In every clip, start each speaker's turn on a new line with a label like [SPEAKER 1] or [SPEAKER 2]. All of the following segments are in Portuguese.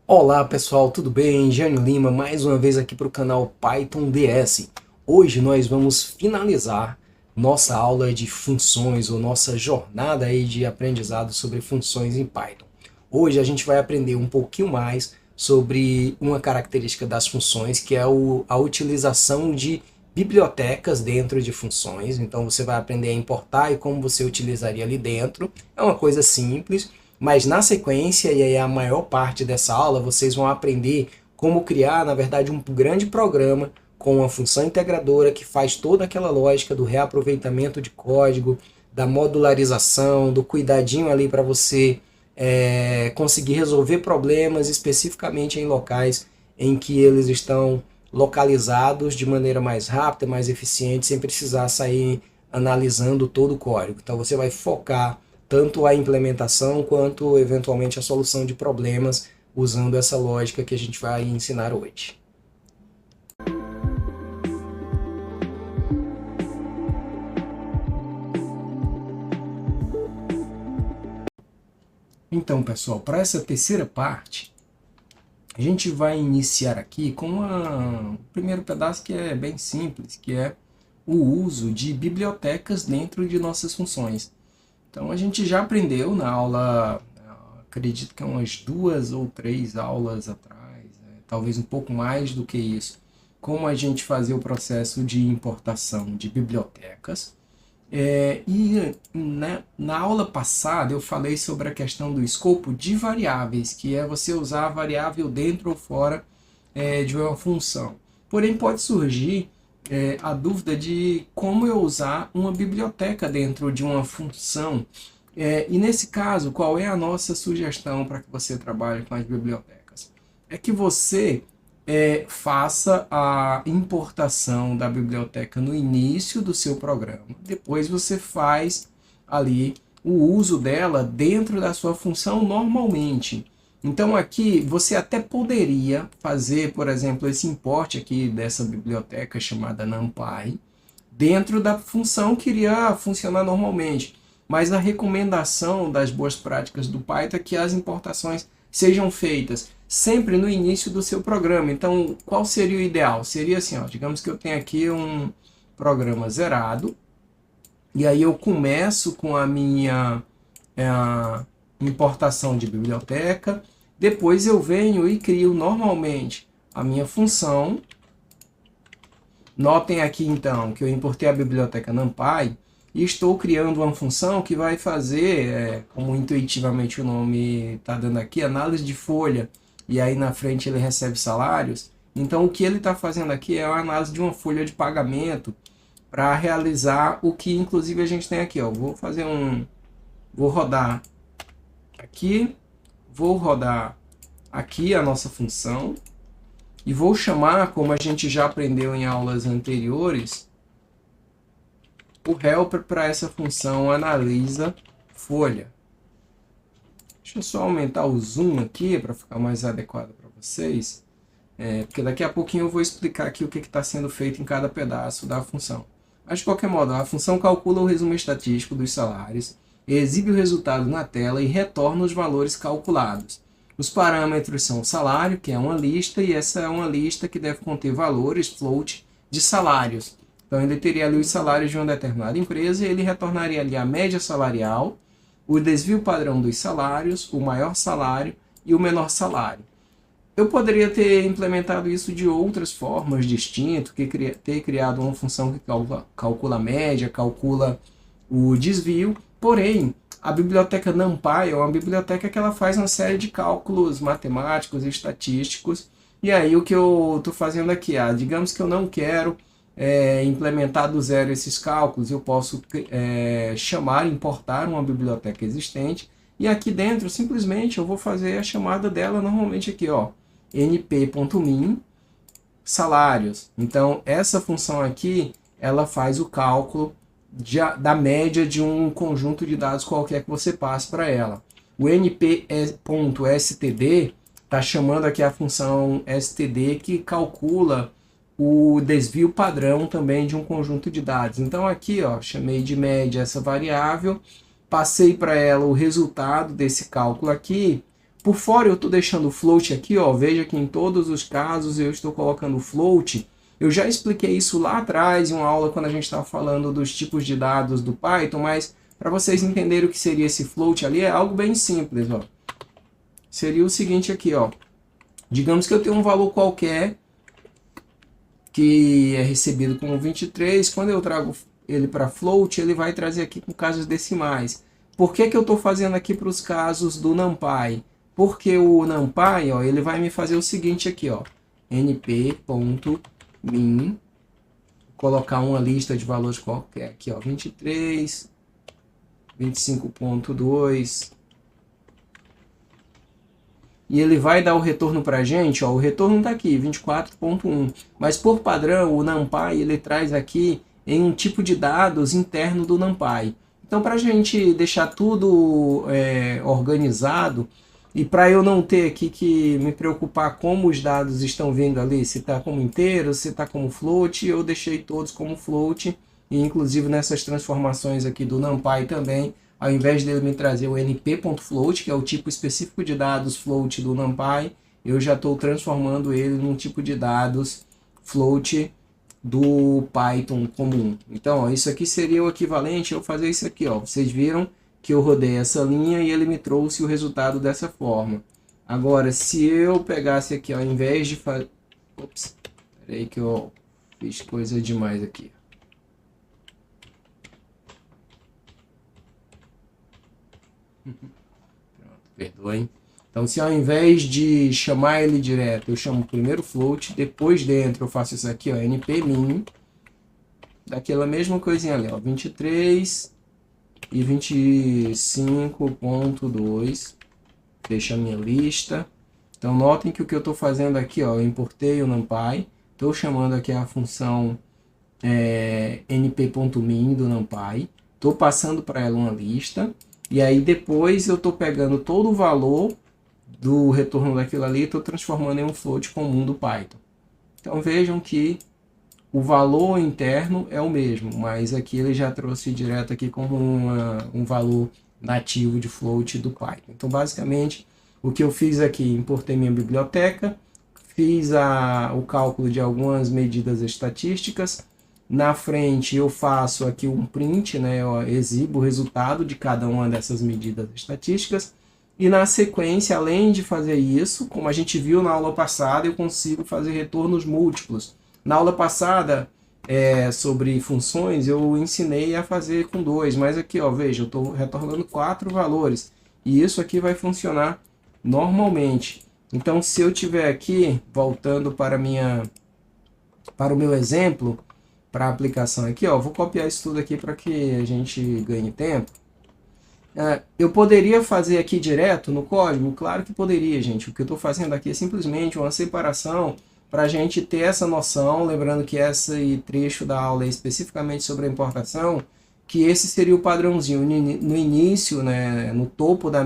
[SPEAKER 1] Olá pessoal, tudo bem? Jânio Lima, mais uma vez aqui para o canal Python DS. Hoje nós vamos finalizar nossa aula de funções ou nossa jornada aí de aprendizado sobre funções em Python. Hoje a gente vai aprender um pouquinho mais sobre uma característica das funções, que é a utilização de bibliotecas dentro de funções. Então você vai aprender a importar e como você utilizaria ali dentro. É uma coisa simples. Mas na sequência, e aí a maior parte dessa aula, vocês vão aprender como criar, na verdade, um grande programa com uma função integradora que faz toda aquela lógica do reaproveitamento de código, da modularização, do cuidadinho ali para você conseguir resolver problemas especificamente em locais em que eles estão localizados de maneira mais rápida, mais eficiente, sem precisar sair analisando todo o código. Então você vai focar tanto a implementação quanto eventualmente a solução de problemas usando essa lógica que a gente vai ensinar hoje. Então, pessoal, para essa terceira parte, a gente vai iniciar aqui com o primeiro pedaço que é bem simples, que é o uso de bibliotecas dentro de nossas funções. Então a gente já aprendeu na aula, acredito que umas 2 ou 3 aulas atrás, talvez um pouco mais do que isso, como a gente fazia o processo de importação de bibliotecas. Na aula passada eu falei sobre a questão do escopo de variáveis, que é você usar a variável dentro ou fora de uma função. Porém pode surgir a dúvida de como eu usar uma biblioteca dentro de uma função. E nesse caso, qual é a nossa sugestão para que você trabalhe com as bibliotecas? É que você faça a importação da biblioteca no início do seu programa. Depois você faz ali o uso dela dentro da sua função normalmente. Então aqui você até poderia fazer, por exemplo, esse import aqui dessa biblioteca chamada NumPy dentro da função que iria funcionar normalmente. Mas a recomendação das boas práticas do Python é que as importações sejam feitas sempre no início do seu programa. Então, qual seria o ideal? Seria assim, ó, digamos que eu tenho aqui um programa zerado, e aí eu começo com a minha importação de biblioteca, depois eu venho e crio normalmente a minha função. Notem aqui então que eu importei a biblioteca NumPy e estou criando uma função que vai fazer, como intuitivamente o nome está dando aqui, análise de folha, e aí na frente ele recebe salários. Então o que ele está fazendo aqui é a análise de uma folha de pagamento para realizar o que inclusive a gente tem aqui. Ó. Vou rodar aqui, vou rodar aqui a nossa função e vou chamar, como a gente já aprendeu em aulas anteriores, o helper para essa função analisa folha. Deixa eu só aumentar o zoom aqui para ficar mais adequado para vocês, porque daqui a pouquinho eu vou explicar aqui o que está sendo feito em cada pedaço da função. Mas de qualquer modo, a função calcula o resumo estatístico dos salários, exibe o resultado na tela e retorna os valores calculados. Os parâmetros são o salário, que é uma lista, e essa é uma lista que deve conter valores float de salários. Então ele teria ali os salários de uma determinada empresa e ele retornaria ali a média salarial, o desvio padrão dos salários, o maior salário e o menor salário. Eu poderia ter implementado isso de outras formas distintas, ter criado uma função que calcula a média, calcula o desvio, porém a biblioteca NumPy é uma biblioteca que ela faz uma série de cálculos matemáticos e estatísticos. E aí o que eu estou fazendo aqui, digamos que eu não quero implementar do zero esses cálculos, eu posso importar uma biblioteca existente. E aqui dentro, simplesmente, eu vou fazer a chamada dela normalmente aqui, ó, np.min salários. Então, essa função aqui, ela faz o cálculo da média de um conjunto de dados qualquer que você passe para ela. O np.std está chamando aqui a função std que calcula o desvio padrão também de um conjunto de dados. Então aqui, ó, chamei de média essa variável, passei para ela o resultado desse cálculo aqui, Por fora eu estou deixando o float aqui, ó, veja que em todos os casos eu estou colocando o float. Eu já expliquei isso lá atrás em uma aula quando a gente estava falando dos tipos de dados do Python, mas para vocês entenderem o que seria esse float ali, é algo bem simples, ó. Seria o seguinte aqui, ó. Digamos que eu tenho um valor qualquer que é recebido como 23, quando eu trago ele para float, ele vai trazer aqui com casos decimais. Por que eu estou fazendo aqui para os casos do NumPy? Porque o NumPy, ó, ele vai me fazer o seguinte aqui, ó, np.min, colocar uma lista de valores qualquer aqui, ó, 23, 25.2, e ele vai dar o retorno para a gente, ó, o retorno está aqui, 24.1, mas por padrão o NumPy ele traz aqui em um tipo de dados interno do NumPy. Então, para a gente deixar tudo organizado, e para eu não ter aqui que me preocupar como os dados estão vindo ali, se está como inteiro, se está como float, eu deixei todos como float, e inclusive nessas transformações aqui do NumPy também, ao invés dele me trazer o np.float, que é o tipo específico de dados float do NumPy, eu já estou transformando ele num tipo de dados float do Python comum. Então, ó, isso aqui seria o equivalente a eu fazer isso aqui, ó. Vocês viram que eu rodei essa linha e ele me trouxe o resultado dessa forma. Agora, se eu pegasse aqui, ó, ao invés de fazer... Ops, peraí que eu fiz coisa demais aqui. Pronto, perdoem. Então, se ao invés de chamar ele direto, eu chamo primeiro float, depois dentro eu faço isso aqui, ó, npmin, daquela mesma coisinha ali, ó, 23 e 25.2, deixa a minha lista. Então, notem que o que eu estou fazendo aqui, ó, eu importei o NumPy, estou chamando aqui a função np.min do NumPy, estou passando para ela uma lista, e aí depois eu estou pegando todo o valor do retorno daquilo ali e estou transformando em um float comum do Python. Então vejam que o valor interno é o mesmo, mas aqui ele já trouxe direto aqui como um valor nativo de float do Python. Então basicamente o que eu fiz aqui, importei minha biblioteca, fiz o cálculo de algumas medidas estatísticas. Na frente eu faço aqui um print, né, eu exibo o resultado de cada uma dessas medidas estatísticas. E na sequência, além de fazer isso, como a gente viu na aula passada, eu consigo fazer retornos múltiplos. Na aula passada, sobre funções, eu ensinei a fazer com 2, mas aqui, ó, veja, eu estou retornando 4 valores. E isso aqui vai funcionar normalmente. Então, se eu tiver aqui, voltando para o meu exemplo, para a aplicação aqui, ó, vou copiar isso tudo aqui para que a gente ganhe tempo. Eu poderia fazer aqui direto no código? Claro que poderia, gente. O que eu estou fazendo aqui é simplesmente uma separação para a gente ter essa noção, lembrando que esse trecho da aula é especificamente sobre a importação, que esse seria o padrãozinho. No início, né, no topo do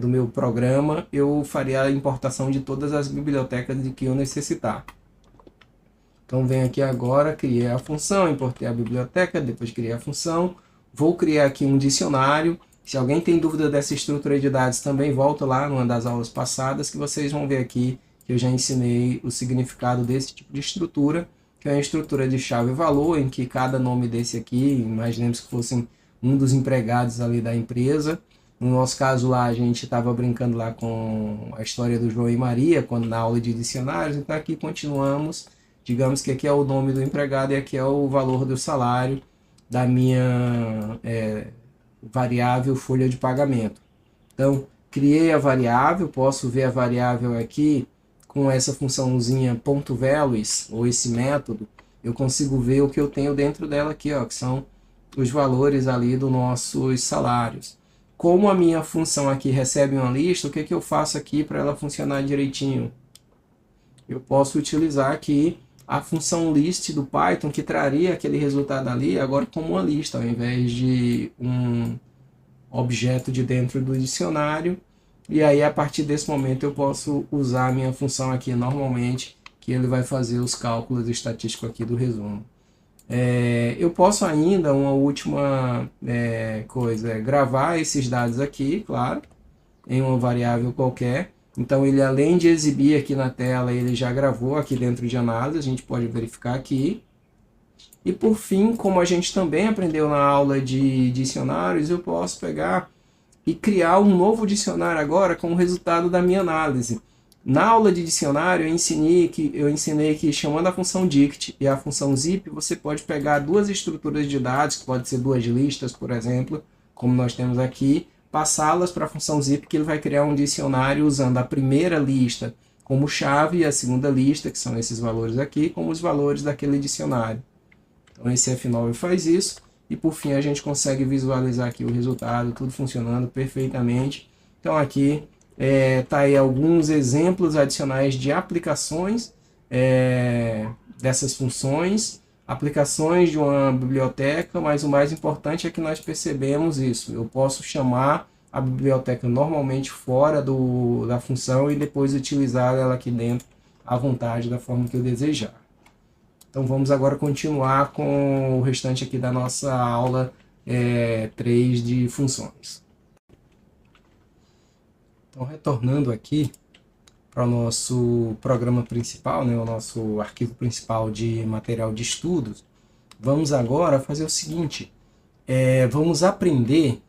[SPEAKER 1] meu programa, eu faria a importação de todas as bibliotecas de que eu necessitar. Então, venho aqui agora, criei a função, importei a biblioteca, depois criei a função. Vou criar aqui um dicionário. Se alguém tem dúvida dessa estrutura de dados, também volta lá numa das aulas passadas, que vocês vão ver aqui que eu já ensinei o significado desse tipo de estrutura, que é uma estrutura de chave e valor, em que cada nome desse aqui, imaginemos que fossem um dos empregados ali da empresa. No nosso caso lá, a gente estava brincando lá com a história do João e Maria, quando na aula de dicionários, então aqui continuamos. Digamos que aqui é o nome do empregado e aqui é o valor do salário da minha variável folha de pagamento. Então, criei a variável, posso ver a variável aqui com essa funçãozinha .values, ou esse método, eu consigo ver o que eu tenho dentro dela aqui, ó, que são os valores ali dos nossos salários. Como a minha função aqui recebe uma lista, o que eu faço aqui para ela funcionar direitinho? Eu posso utilizar aqui a função list do Python, que traria aquele resultado ali agora como uma lista, ao invés de um objeto de dentro do dicionário. E aí, a partir desse momento, eu posso usar a minha função aqui normalmente, que ele vai fazer os cálculos estatísticos aqui do resumo. Eu posso ainda, uma última coisa, gravar esses dados aqui, claro. em uma variável qualquer. Então ele, além de exibir aqui na tela, ele já gravou aqui dentro de análise, a gente pode verificar aqui. E por fim, como a gente também aprendeu na aula de dicionários, eu posso pegar e criar um novo dicionário agora com o resultado da minha análise. Na aula de dicionário eu ensinei que chamando a função dict e a função zip, você pode pegar duas estruturas de dados, que pode ser duas listas, por exemplo, como nós temos aqui, passá-las para a função zip, que ele vai criar um dicionário usando a primeira lista como chave e a segunda lista, que são esses valores aqui, como os valores daquele dicionário. Então esse F9 faz isso, e por fim a gente consegue visualizar aqui o resultado, tudo funcionando perfeitamente. Então aqui tá aí alguns exemplos adicionais de aplicações dessas funções, aplicações de uma biblioteca, mas o mais importante é que nós percebemos isso. Eu posso chamar a biblioteca normalmente fora da função e depois utilizar ela aqui dentro à vontade, da forma que eu desejar. Então vamos agora continuar com o restante aqui da nossa aula 3 de funções. Então retornando aqui para o nosso programa principal, né, o nosso arquivo principal de material de estudos, vamos agora fazer o seguinte, vamos aprender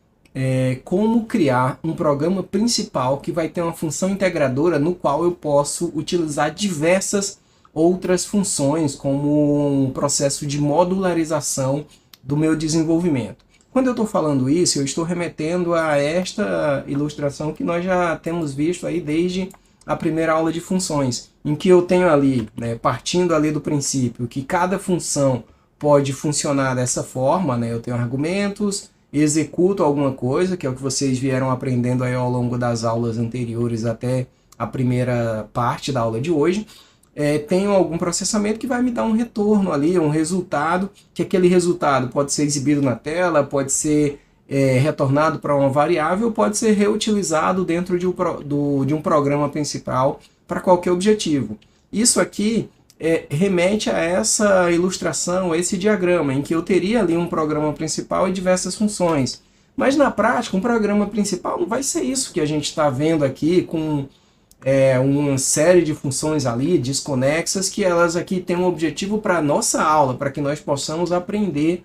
[SPEAKER 1] como criar um programa principal que vai ter uma função integradora no qual eu posso utilizar diversas outras funções como um processo de modularização do meu desenvolvimento. Quando eu estou falando isso, eu estou remetendo a esta ilustração que nós já temos visto aí desde a primeira aula de funções, em que eu tenho ali, partindo ali do princípio que cada função pode funcionar dessa forma, eu tenho argumentos, executo alguma coisa, que é o que vocês vieram aprendendo aí ao longo das aulas anteriores até a primeira parte da aula de hoje. Tenho algum processamento que vai me dar um retorno ali, um resultado, que aquele resultado pode ser exibido na tela, pode ser retornado para uma variável, pode ser reutilizado dentro de um programa principal para qualquer objetivo. Isso aqui remete a essa ilustração, a esse diagrama, em que eu teria ali um programa principal e diversas funções. Mas na prática, um programa principal não vai ser isso que a gente está vendo aqui, com uma série de funções ali desconexas, que elas aqui têm um objetivo para a nossa aula, para que nós possamos aprender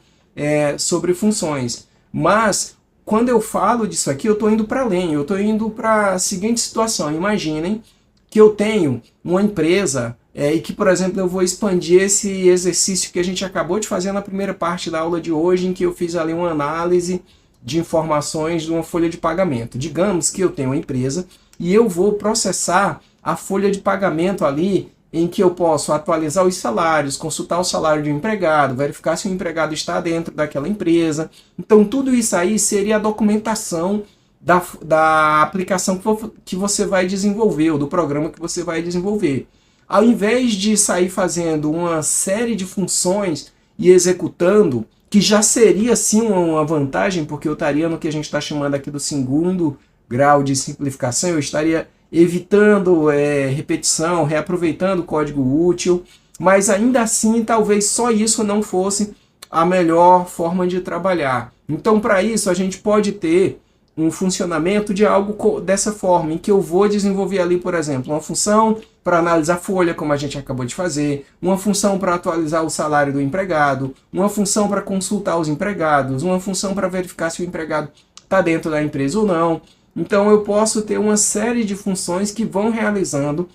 [SPEAKER 1] sobre funções. Mas quando eu falo disso aqui, eu estou indo para além, eu estou indo para a seguinte situação. Imaginem que eu tenho uma empresa e que, por exemplo, eu vou expandir esse exercício que a gente acabou de fazer na primeira parte da aula de hoje, em que eu fiz ali uma análise de informações de uma folha de pagamento. Digamos que eu tenho uma empresa e eu vou processar a folha de pagamento ali, em que eu posso atualizar os salários, consultar o salário de um empregado, verificar se o empregado está dentro daquela empresa. Então tudo isso aí seria a documentação da aplicação que você vai desenvolver, ou do programa que você vai desenvolver. Ao invés de sair fazendo uma série de funções e executando, que já seria sim uma vantagem, porque eu estaria no que a gente está chamando aqui do segundo grau de simplificação, eu estaria evitando repetição, reaproveitando o código útil, mas ainda assim talvez só isso não fosse a melhor forma de trabalhar. Então para isso a gente pode ter um funcionamento de algo dessa forma, em que eu vou desenvolver ali, por exemplo, uma função para analisar folha, como a gente acabou de fazer, uma função para atualizar o salário do empregado, uma função para consultar os empregados, uma função para verificar se o empregado está dentro da empresa ou não. Então eu posso ter uma série de funções que vão realizando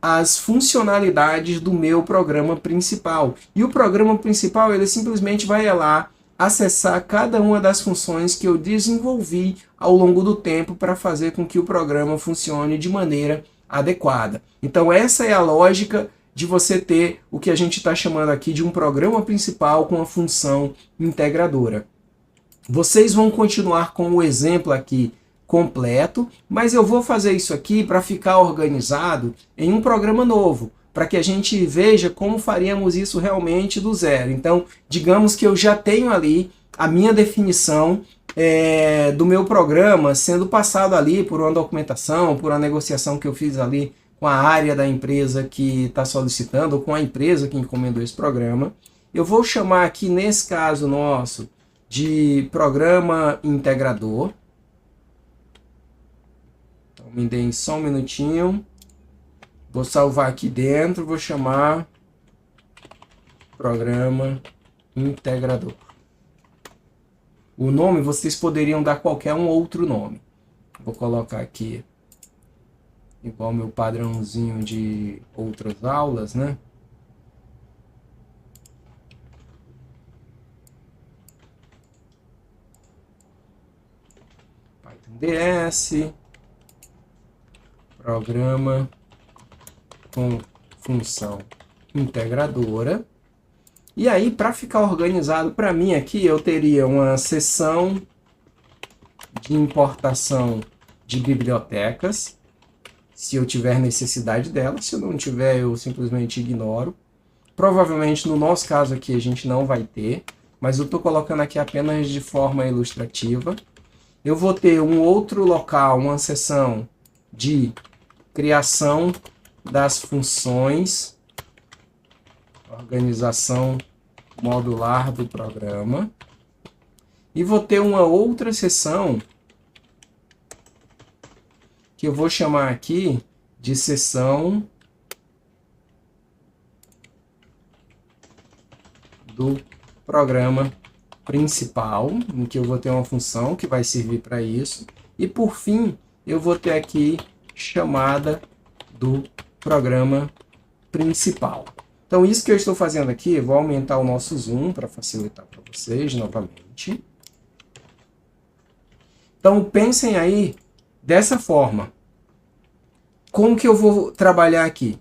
[SPEAKER 1] as funcionalidades do meu programa principal. E o programa principal, ele simplesmente vai lá acessar cada uma das funções que eu desenvolvi ao longo do tempo para fazer com que o programa funcione de maneira adequada. Então essa é a lógica de você ter o que a gente está chamando aqui de um programa principal com uma função integradora. Vocês vão continuar com o exemplo aqui completo, mas eu vou fazer isso aqui para ficar organizado em um programa novo, para que a gente veja como faríamos isso realmente do zero. Então, digamos que eu já tenho ali a minha definição do meu programa sendo passado ali por uma documentação, por uma negociação que eu fiz ali com a área da empresa que está solicitando, ou com a empresa que encomendou esse programa. Eu vou chamar aqui, nesse caso nosso, de programa integrador. Me deem só um minutinho. Vou salvar aqui dentro, vou chamar programa integrador. O nome vocês poderiam dar qualquer um outro nome. Vou colocar aqui igual meu padrãozinho de outras aulas, né? Python DS, programa com função integradora. E aí, para ficar organizado para mim aqui, eu teria uma seção de importação de bibliotecas, se eu tiver necessidade dela. Se eu não tiver, eu simplesmente ignoro. Provavelmente, no nosso caso aqui, a gente não vai ter, mas eu estou colocando aqui apenas de forma ilustrativa. Eu vou ter um outro local, uma seção de criação das funções, organização modular do programa. E vou ter uma outra seção que eu vou chamar aqui de seção do programa principal, em que eu vou ter uma função que vai servir para isso. E por fim, eu vou ter aqui chamada do programa principal. Então, isso que eu estou fazendo aqui, eu vou aumentar o nosso zoom para facilitar para vocês novamente. Então, pensem aí dessa forma. Como que eu vou trabalhar aqui?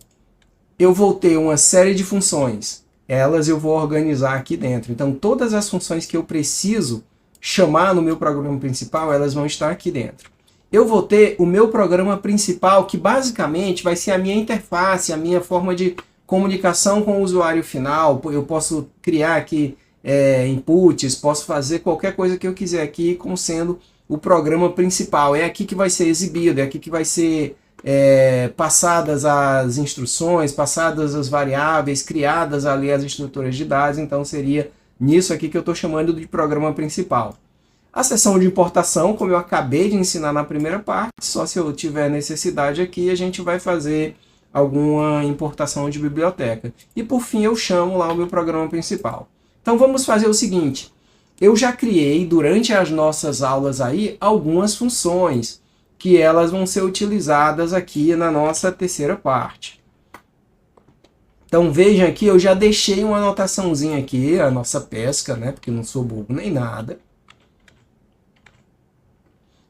[SPEAKER 1] Eu vou ter uma série de funções. Elas eu vou organizar aqui dentro. Então, todas as funções que eu preciso chamar no meu programa principal, elas vão estar aqui dentro. Eu vou ter o meu programa principal, que basicamente vai ser a minha interface, a minha forma de comunicação com o usuário final. Eu posso criar aqui inputs, posso fazer qualquer coisa que eu quiser aqui, como sendo o programa principal. É aqui que vai ser exibido, é aqui que vai ser passadas as instruções, passadas as variáveis, criadas ali as estruturas de dados. Então seria nisso aqui que eu estou chamando de programa principal. A seção de importação, como eu acabei de ensinar na primeira parte, só se eu tiver necessidade aqui, a gente vai fazer alguma importação de biblioteca. E por fim eu chamo lá o meu programa principal. Então vamos fazer o seguinte, eu já criei durante as nossas aulas aí algumas funções que elas vão ser utilizadas aqui na nossa terceira parte. Então vejam aqui, eu já deixei uma anotaçãozinha aqui, a nossa pesca, né, porque eu não sou bobo nem nada.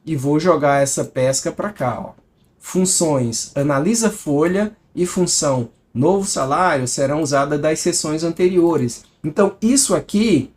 [SPEAKER 1] E vou jogar essa pesca para cá, ó. Funções analisa folha e função novo salário serão usadas das seções anteriores. Então isso aqui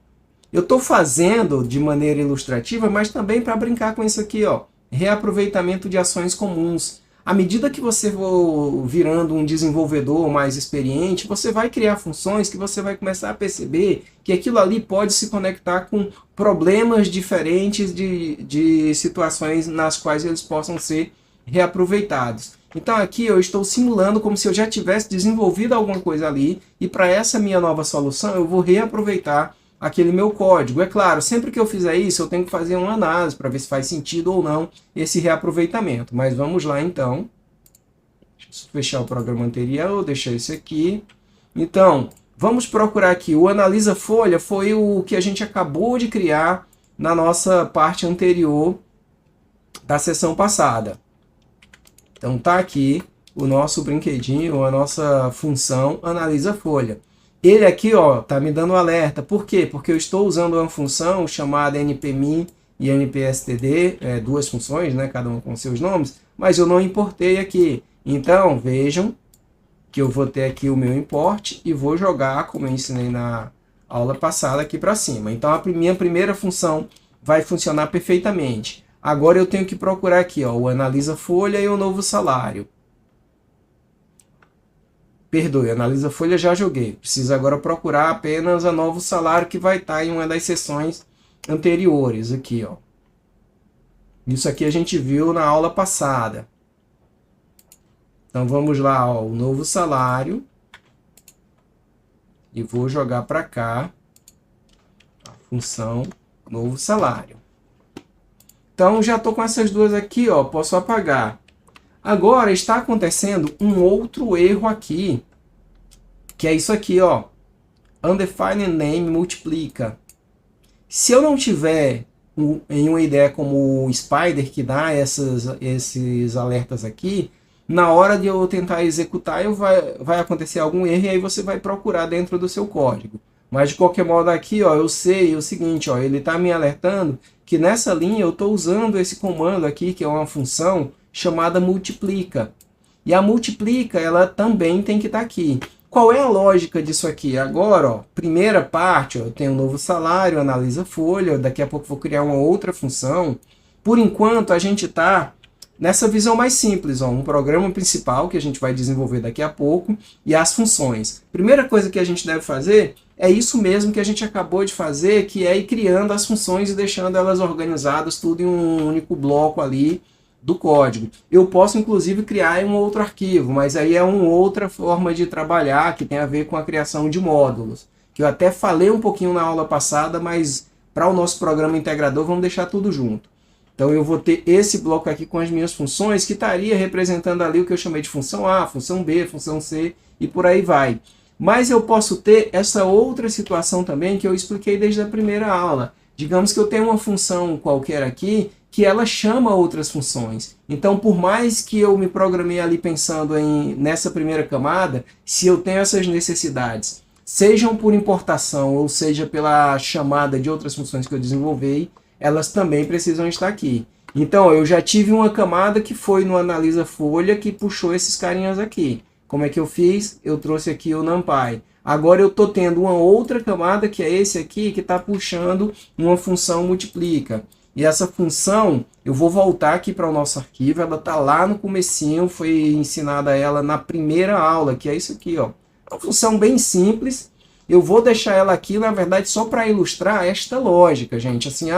[SPEAKER 1] eu estou fazendo de maneira ilustrativa, mas também para brincar com isso aqui, ó, reaproveitamento de ações comuns. À medida que você for virando um desenvolvedor mais experiente, você vai criar funções que você vai começar a perceber que aquilo ali pode se conectar com problemas diferentes de situações nas quais eles possam ser reaproveitados. Então aqui eu estou simulando como se eu já tivesse desenvolvido alguma coisa ali, e para essa minha nova solução eu vou reaproveitar aquele meu código. É claro, sempre que eu fizer isso, eu tenho que fazer uma análise para ver se faz sentido ou não esse reaproveitamento. Mas vamos lá então. Deixa eu fechar o programa anterior, deixar esse aqui. Então, vamos procurar aqui. O Analisa Folha foi o que a gente acabou de criar na nossa parte anterior da sessão passada. Então tá aqui o nosso brinquedinho, a nossa função Analisa Folha. Ele aqui, ó, tá me dando um alerta. Por quê? Porque eu estou usando uma função chamada npmin e npstd, duas funções, né, cada uma com seus nomes, mas eu não importei aqui. Então, vejam que eu vou ter aqui o meu import e vou jogar, como eu ensinei na aula passada, aqui para cima. Então, a minha primeira função vai funcionar perfeitamente. Agora eu tenho que procurar aqui, ó, o analisa folha e o novo salário. Perdoe, analisa folha já joguei. Preciso agora procurar apenas o novo salário que vai estar em uma das sessões anteriores aqui, ó. Isso aqui a gente viu na aula passada. Então vamos lá, ó, o novo salário. E vou jogar para cá a função novo salário. Então já estou com essas duas aqui, ó, posso apagar. Agora está acontecendo um outro erro aqui, que é isso aqui, ó. Undefined name multiplica. Se eu não tiver em uma ideia como o Spider, que dá esses alertas aqui, na hora de eu tentar executar, vai acontecer algum erro e aí você vai procurar dentro do seu código. Mas de qualquer modo aqui, ó, eu sei o seguinte, ó, ele está me alertando que nessa linha eu estou usando esse comando aqui, que é uma função chamada multiplica. E a multiplica, ela também tem que estar aqui. Qual é a lógica disso aqui? Agora, ó, primeira parte, ó, eu tenho um novo salário, analisa folha, daqui a pouco vou criar uma outra função. Por enquanto, a gente está nessa visão mais simples, ó, um programa principal que a gente vai desenvolver daqui a pouco e as funções. Primeira coisa que a gente deve fazer é isso mesmo que a gente acabou de fazer, que é ir criando as funções e deixando elas organizadas, tudo em um único bloco ali do código. Eu posso, inclusive, criar em um outro arquivo, mas aí é uma outra forma de trabalhar que tem a ver com a criação de módulos, que eu até falei um pouquinho na aula passada, mas para o nosso programa integrador vamos deixar tudo junto. Então eu vou ter esse bloco aqui com as minhas funções, que estaria representando ali o que eu chamei de função A, função B, função C, e por aí vai. Mas eu posso ter essa outra situação também que eu expliquei desde a primeira aula. Digamos que eu tenho uma função qualquer aqui, que ela chama outras funções. Então, por mais que eu me programei ali pensando nessa primeira camada, se eu tenho essas necessidades, sejam por importação ou seja pela chamada de outras funções que eu desenvolvi, elas também precisam estar aqui. Então, eu já tive uma camada que foi no Analisa Folha que puxou esses carinhas aqui. Como é que eu fiz? Eu trouxe aqui o NumPy. Agora eu estou tendo uma outra camada, que é esse aqui, que está puxando uma função multiplica. E essa função, eu vou voltar aqui para o nosso arquivo, ela está lá no comecinho, foi ensinada ela na primeira aula, que é isso aqui, ó. É uma função bem simples, eu vou deixar ela aqui, na verdade, só para ilustrar esta lógica, gente. Assim,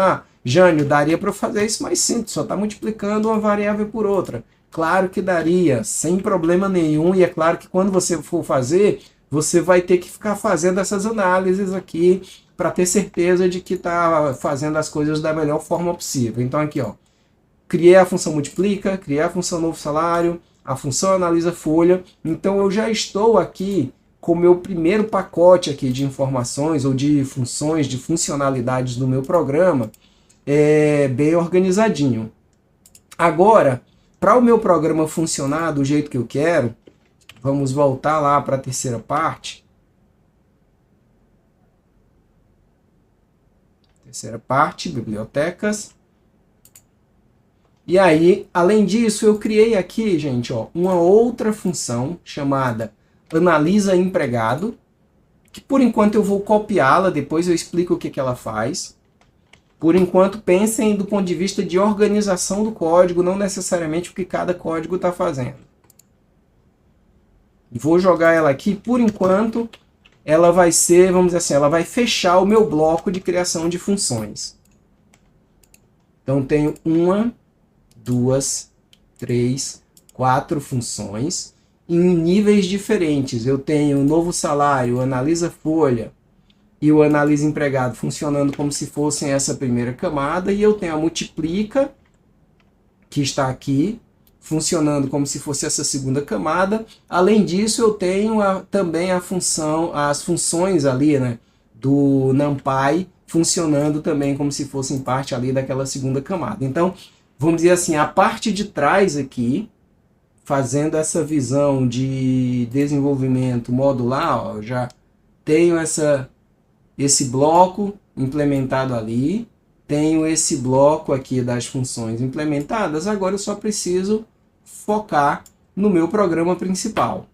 [SPEAKER 1] Jânio, daria para eu fazer isso mais simples, só está multiplicando uma variável por outra. Claro que daria, sem problema nenhum, e é claro que quando você for fazer, você vai ter que ficar fazendo essas análises aqui, para ter certeza de que está fazendo as coisas da melhor forma possível. Então aqui, ó, criei a função multiplica, criei a função novo salário, a função analisa folha. Então eu já estou aqui com o meu primeiro pacote aqui de informações ou de funções, de funcionalidades do meu programa bem organizadinho. Agora, para o meu programa funcionar do jeito que eu quero, vamos voltar lá para a terceira parte. Terceira parte, bibliotecas. E aí, além disso, eu criei aqui, gente, ó, uma outra função chamada analisa empregado, que por enquanto eu vou copiá-la, depois eu explico o que ela faz. Por enquanto, pensem do ponto de vista de organização do código, não necessariamente o que cada código está fazendo. Vou jogar ela aqui, por enquanto, ela vai ser, vamos dizer assim, ela vai fechar o meu bloco de criação de funções. Então, tenho 1, 2, 3, 4 funções em níveis diferentes. Eu tenho o novo salário, o analisa folha e o analisa empregado funcionando como se fossem essa primeira camada, e eu tenho a multiplica, que está aqui, funcionando como se fosse essa segunda camada. Além disso, eu tenho também as funções ali, né, do NumPy, funcionando também como se fossem parte ali daquela segunda camada. Então, vamos dizer assim, a parte de trás aqui, fazendo essa visão de desenvolvimento modular, ó, já tenho esse bloco implementado ali, tenho esse bloco aqui das funções implementadas, agora eu só preciso focar no meu programa principal.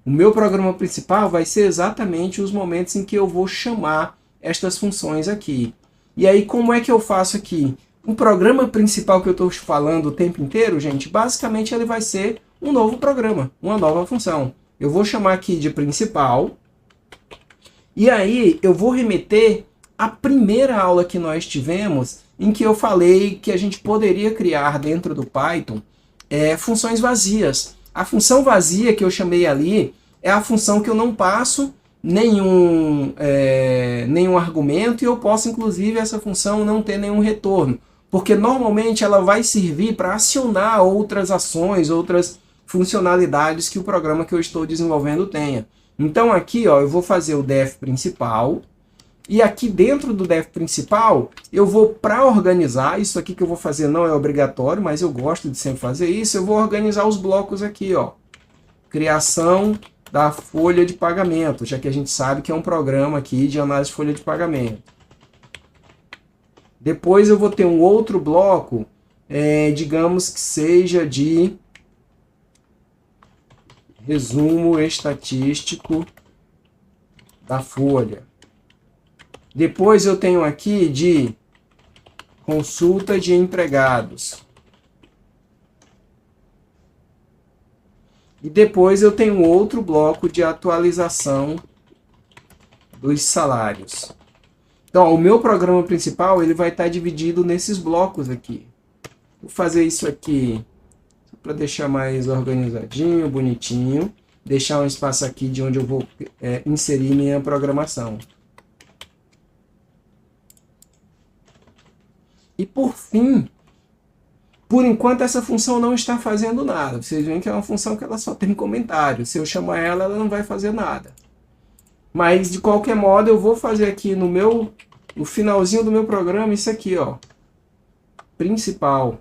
[SPEAKER 1] O meu programa principal vai ser exatamente os momentos em que eu vou chamar estas funções aqui. E aí, como é que eu faço aqui? O programa principal que eu estou falando o tempo inteiro, gente, basicamente ele vai ser um novo programa, uma nova função. Eu vou chamar aqui de principal, e aí eu vou remeter à primeira aula que nós tivemos, em que eu falei que a gente poderia criar dentro do Python funções vazias. A função vazia que eu chamei ali é a função que eu não passo nenhum argumento, e eu posso, inclusive, essa função não ter nenhum retorno. porque normalmente ela vai servir para acionar outras ações, outras funcionalidades que o programa que eu estou desenvolvendo tenha. Então aqui, ó, eu vou fazer o def principal, e aqui dentro do def principal, eu vou, para organizar, isso aqui que eu vou fazer não é obrigatório, mas eu gosto de sempre fazer isso, eu vou organizar os blocos aqui, ó. Criação da folha de pagamento, já que a gente sabe que é um programa aqui de análise de folha de pagamento. Depois eu vou ter um outro bloco, digamos que seja de resumo estatístico da folha. Depois eu tenho aqui de consulta de empregados. E depois eu tenho outro bloco de atualização dos salários. Então, ó, o meu programa principal ele vai estar dividido nesses blocos aqui. Vou fazer isso aqui para deixar mais organizadinho, bonitinho. Deixar um espaço aqui de onde eu vou inserir minha programação. E por fim, por enquanto essa função não está fazendo nada. Vocês veem que é uma função que ela só tem comentário. Se eu chamar ela, ela não vai fazer nada. Mas de qualquer modo eu vou fazer aqui no finalzinho do meu programa isso aqui, ó. Principal.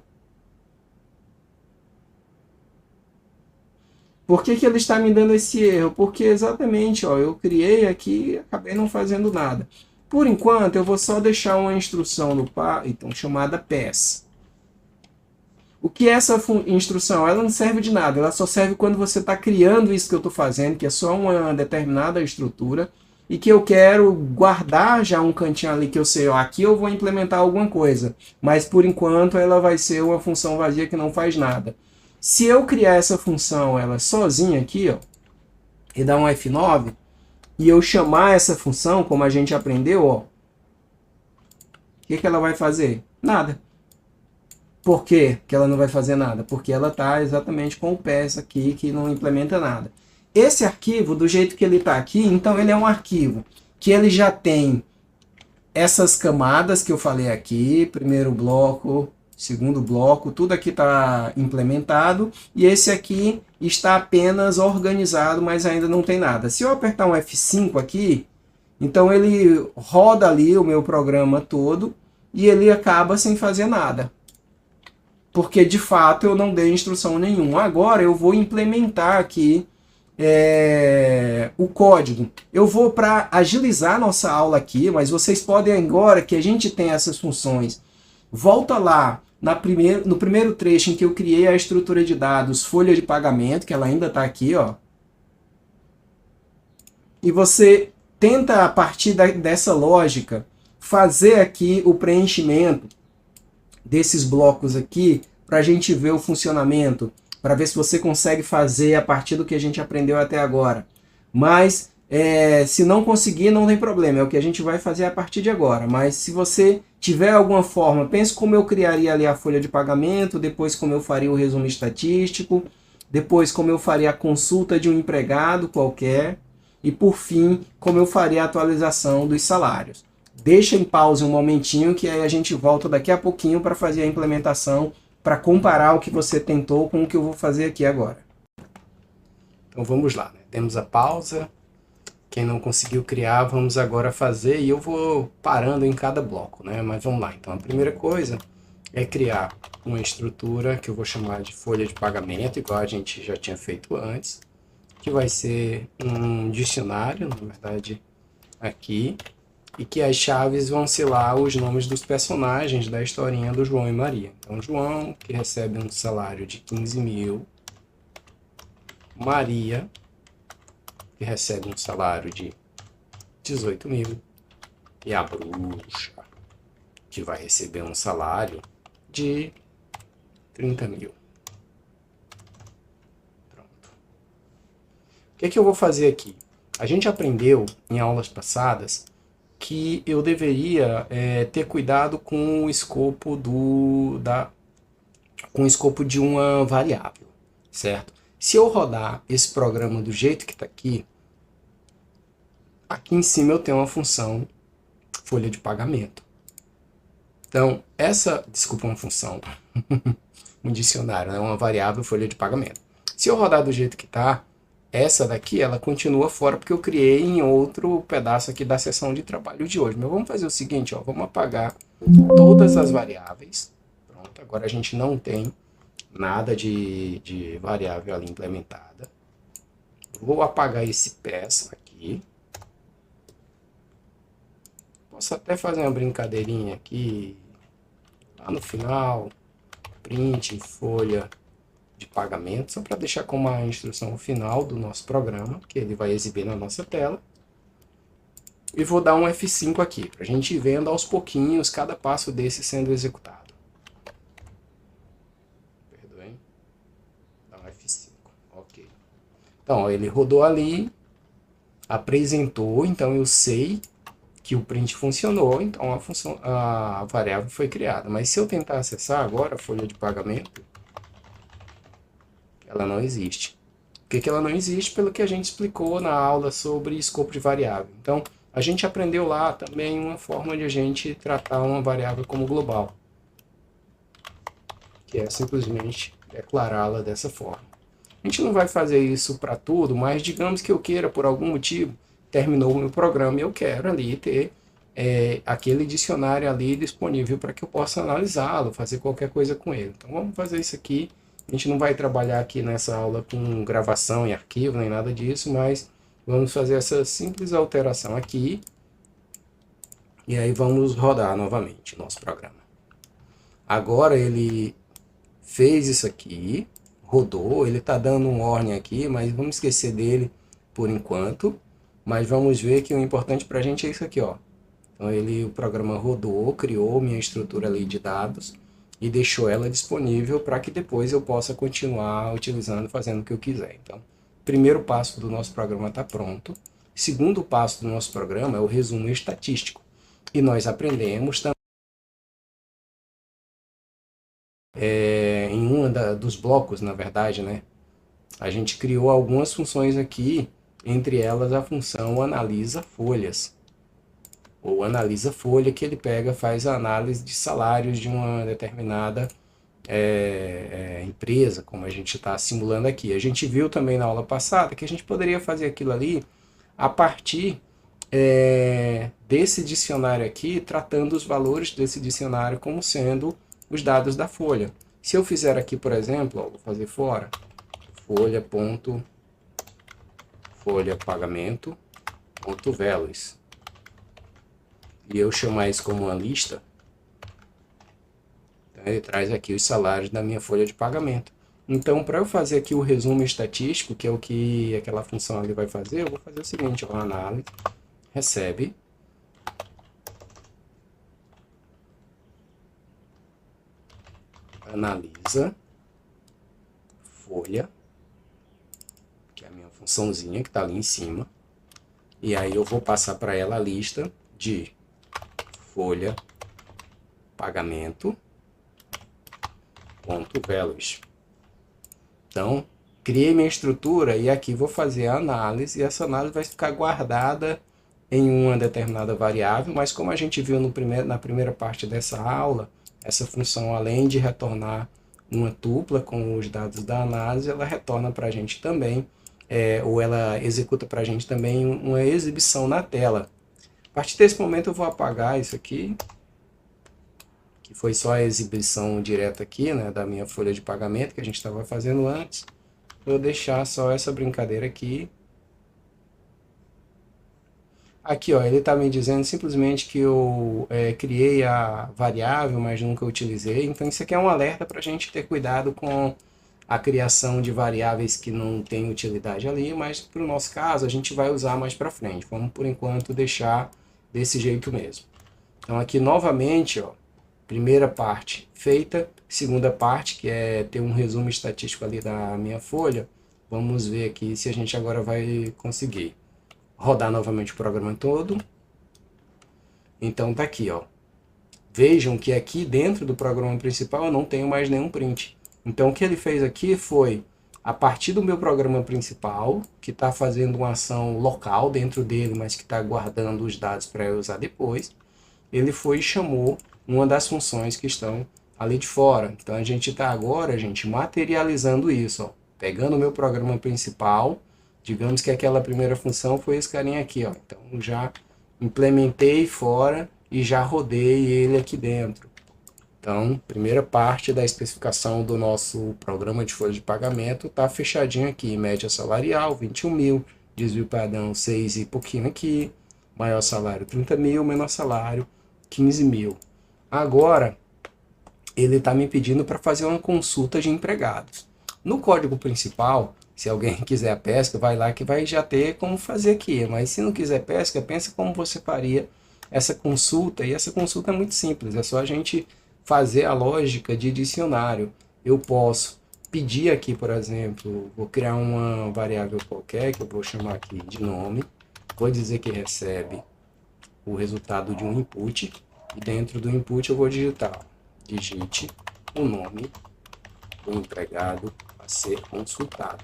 [SPEAKER 1] Por que ele está me dando esse erro? Porque exatamente, ó, eu criei aqui e acabei não fazendo nada. Por enquanto, eu vou só deixar uma instrução no Python chamada pass. O que é essa instrução? Ela não serve de nada, ela só serve quando você está criando isso que eu estou fazendo, que é só uma determinada estrutura, e que eu quero guardar já um cantinho ali que eu sei, ó, aqui eu vou implementar alguma coisa, mas por enquanto ela vai ser uma função vazia que não faz nada. Se eu criar essa função ela sozinha aqui, ó, e dar um F9, e eu chamar essa função, como a gente aprendeu, ó, o que ela vai fazer? Nada. Por que ela não vai fazer nada? Porque ela está exatamente com o pass aqui, que não implementa nada. Esse arquivo, do jeito que ele está aqui, então ele é um arquivo que ele já tem essas camadas que eu falei aqui, primeiro bloco, segundo bloco, tudo aqui está implementado, e esse aqui está apenas organizado, mas ainda não tem nada. Se eu apertar um F5 aqui, então ele roda ali o meu programa todo, e ele acaba sem fazer nada. Porque de fato eu não dei instrução nenhuma. Agora eu vou implementar aqui o código. Eu vou, para agilizar nossa aula aqui, mas vocês podem agora que a gente tem essas funções, volta lá no primeiro trecho em que eu criei a estrutura de dados folha de pagamento, que ela ainda está aqui, ó. E você tenta, a partir dessa lógica, fazer aqui o preenchimento desses blocos aqui, para a gente ver o funcionamento, para ver se você consegue fazer a partir do que a gente aprendeu até agora. Mas, se não conseguir, não tem problema, é o que a gente vai fazer a partir de agora. Mas se você tiver alguma forma, pense como eu criaria ali a folha de pagamento, depois como eu faria o resumo estatístico, depois como eu faria a consulta de um empregado qualquer, e por fim, como eu faria a atualização dos salários. Deixa em pausa um momentinho, que aí a gente volta daqui a pouquinho para fazer a implementação, para comparar o que você tentou com o que eu vou fazer aqui agora. Então vamos lá, né? Temos a pausa. Quem não conseguiu criar, vamos agora fazer, e eu vou parando em cada bloco, né? Mas vamos lá. Então a primeira coisa é criar uma estrutura que eu vou chamar de folha de pagamento, igual a gente já tinha feito antes, que vai ser um dicionário, na verdade, aqui, e que as chaves vão ser lá os nomes dos personagens da historinha do João e Maria. Então, João, que recebe um salário de 15 mil. Maria, que recebe um salário de 18 mil. E a bruxa, que vai receber um salário de 30 mil. Pronto. O que é que eu vou fazer aqui? A gente aprendeu em aulas passadas que eu deveria ter cuidado com o escopo com o escopo de uma variável, certo? Se eu rodar esse programa do jeito que está aqui em cima eu tenho uma função folha de pagamento. Então, desculpa, uma função, um dicionário, né? Uma variável folha de pagamento. Se eu rodar do jeito que está, essa daqui, ela continua fora porque eu criei em outro pedaço aqui da sessão de trabalho de hoje. Mas vamos fazer o seguinte, ó, vamos apagar todas as variáveis. Pronto, agora a gente não tem nada de variável ali implementada. Vou apagar esse peça aqui. Posso até fazer uma brincadeirinha aqui, lá no final, print, folha de pagamento, só para deixar como a instrução final do nosso programa, que ele vai exibir na nossa tela. E vou dar um F5 aqui, para a gente ir vendo aos pouquinhos cada passo desse sendo executado. Perdoem. Dá um F5. Ok. Então, ele rodou ali, apresentou, então eu sei que o print funcionou, então a variável foi criada. Mas se eu tentar acessar agora a folha de pagamento, ela não existe. Por que ela não existe? Pelo que a gente explicou na aula sobre escopo de variável. Então, a gente aprendeu lá também uma forma de a gente tratar uma variável como global, que é simplesmente declará-la dessa forma. A gente não vai fazer isso para tudo, mas digamos que eu queira, por algum motivo, terminou o meu programa e eu quero ali ter aquele dicionário ali disponível para que eu possa analisá-lo, fazer qualquer coisa com ele. Então vamos fazer isso aqui. A gente não vai trabalhar aqui nessa aula com gravação em arquivo, nem nada disso, mas vamos fazer essa simples alteração aqui. E aí vamos rodar novamente nosso programa. Agora ele fez isso aqui, rodou, ele está dando um warning aqui, mas vamos esquecer dele por enquanto. Mas vamos ver que o importante para a gente é isso aqui, ó. Então o programa rodou, criou minha estrutura ali de dados e deixou ela disponível para que depois eu possa continuar utilizando, fazendo o que eu quiser. Então, primeiro passo do nosso programa está pronto. Segundo passo do nosso programa é o resumo estatístico. E nós aprendemos também em dos blocos, na verdade, né? A gente criou algumas funções aqui, entre elas a função analisa folhas. Ou analisa folha, que ele pega, faz a análise de salários de uma determinada empresa, como a gente está simulando aqui. A gente viu também na aula passada que a gente poderia fazer aquilo ali a partir desse dicionário aqui, tratando os valores desse dicionário como sendo os dados da folha. Se eu fizer aqui, por exemplo, ó, vou fazer fora, folha pagamento, ponto values, e eu chamar isso como uma lista, então ele traz aqui os salários da minha folha de pagamento. Então, para eu fazer aqui o resumo estatístico, que é o que aquela função ali vai fazer, eu vou fazer o seguinte, ó, análise, recebe, analisa, folha, que é a minha funçãozinha que está ali em cima, e aí eu vou passar para ela a lista de folha, pagamento, ponto values. Então, criei minha estrutura e aqui vou fazer a análise, e essa análise vai ficar guardada em uma determinada variável, mas como a gente viu na primeira parte dessa aula, essa função, além de retornar uma tupla com os dados da análise, ela retorna para a gente também, ou ela executa para a gente também uma exibição na tela. A partir desse momento eu vou apagar isso aqui, que foi só a exibição direta aqui, né, da minha folha de pagamento que a gente estava fazendo antes. Vou deixar só essa brincadeira aqui. Aqui, ó, ele está me dizendo simplesmente que eu criei a variável, mas nunca utilizei. Então isso aqui é um alerta para a gente ter cuidado com a criação de variáveis que não têm utilidade ali, mas para o nosso caso a gente vai usar mais para frente. Vamos por enquanto deixar desse jeito mesmo. Então aqui novamente, ó, primeira parte feita, segunda parte que é ter um resumo estatístico ali da minha folha. Vamos ver aqui se a gente agora vai conseguir rodar novamente o programa todo. Então tá aqui, ó. Vejam que aqui dentro do programa principal eu não tenho mais nenhum print. Então o que ele fez aqui foi, a partir do meu programa principal, que está fazendo uma ação local dentro dele, mas que está guardando os dados para eu usar depois, ele foi e chamou uma das funções que estão ali de fora. Então a gente está agora, gente, materializando isso, ó. Pegando o meu programa principal, digamos que aquela primeira função foi esse carinha aqui, ó. Então já implementei fora e já rodei ele aqui dentro. Então, primeira parte da especificação do nosso programa de folha de pagamento está fechadinho aqui. Média salarial, 21 mil. Desvio padrão, 6 e pouquinho aqui. Maior salário, 30 mil. Menor salário, 15 mil. Agora, ele está me pedindo para fazer uma consulta de empregados. No código principal, se alguém quiser a pesca, vai lá que vai já ter como fazer aqui. Mas se não quiser pesca, pensa como você faria essa consulta. E essa consulta é muito simples, é só a gente fazer a lógica de dicionário. Eu posso pedir aqui, por exemplo, vou criar uma variável qualquer, que eu vou chamar aqui de nome, vou dizer que recebe o resultado de um input, e dentro do input eu vou digitar, digite o nome do empregado a ser consultado.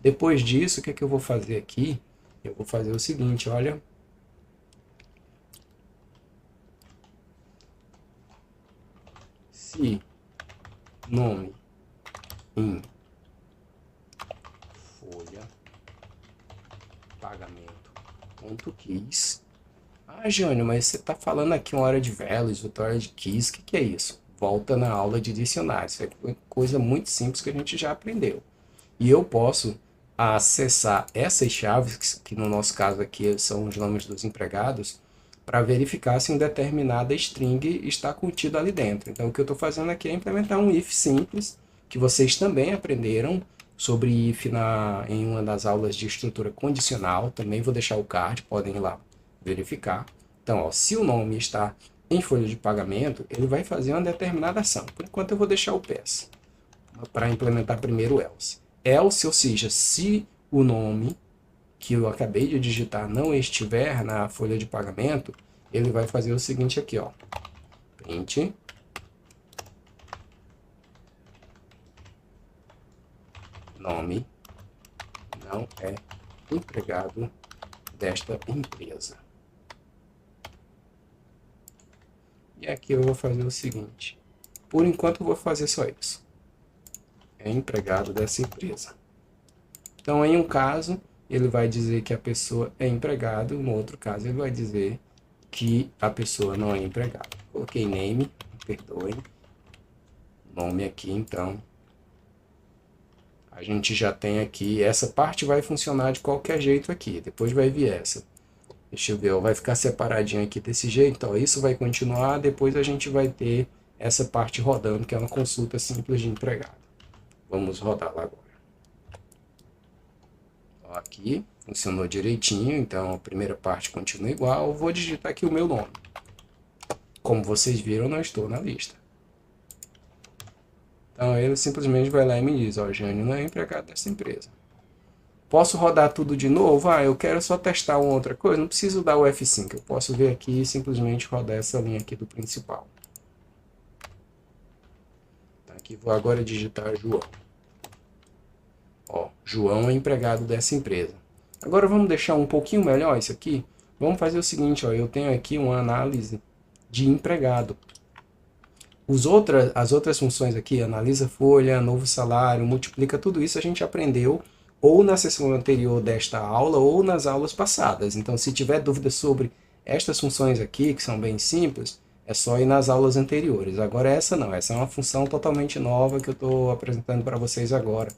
[SPEAKER 1] Depois disso, o que é que eu vou fazer aqui? Eu vou fazer o seguinte, olha, se nome em folha pagamento.keys. Ah, Jânio, mas você está falando aqui uma hora de values, outra hora de keys, o que é isso? Volta na aula de dicionário, isso é coisa muito simples que a gente já aprendeu. E eu posso acessar essas chaves, que no nosso caso aqui são os nomes dos empregados, para verificar se uma determinada string está contida ali dentro. Então o que eu estou fazendo aqui é implementar um if simples, que vocês também aprenderam sobre if em uma das aulas de estrutura condicional. Também vou deixar o card, podem ir lá verificar. Então, ó, se o nome está em folha de pagamento, ele vai fazer uma determinada ação. Por enquanto eu vou deixar o pass, para implementar primeiro o else. Else, ou seja, se o nome que eu acabei de digitar não estiver na folha de pagamento, ele vai fazer o seguinte aqui, ó. Print. Nome não é empregado desta empresa. E aqui eu vou fazer o seguinte. Por enquanto eu vou fazer só isso. É empregado dessa empresa. Então, em um caso, ele vai dizer que a pessoa é empregado, no outro caso, ele vai dizer que a pessoa não é empregada. Coloquei name, perdoem, nome aqui, então, a gente já tem aqui, essa parte vai funcionar de qualquer jeito aqui, depois vai vir essa. Deixa eu ver, ó, vai ficar separadinho aqui desse jeito, ó, isso vai continuar, depois a gente vai ter essa parte rodando, que é uma consulta simples de empregado. Vamos rodar lá agora. Ó, aqui, funcionou direitinho, então a primeira parte continua igual. Eu vou digitar aqui o meu nome. Como vocês viram, eu não estou na lista. Então ele simplesmente vai lá e me diz, ó, Jânio não é empregado dessa empresa. Posso rodar tudo de novo? Ah, eu quero só testar uma outra coisa, não preciso dar o F5, eu posso vir aqui e simplesmente rodar essa linha aqui do principal. Tá, aqui vou agora digitar João. Ó, João é empregado dessa empresa. Agora vamos deixar um pouquinho melhor isso aqui. Vamos fazer o seguinte, ó, eu tenho aqui uma análise de empregado. As outras funções aqui, analisa folha, novo salário, multiplica, tudo isso a gente aprendeu ou na sessão anterior desta aula ou nas aulas passadas. Então, se tiver dúvida sobre estas funções aqui, que são bem simples, é só ir nas aulas anteriores. Agora essa não, essa é uma função totalmente nova que eu estou apresentando para vocês agora,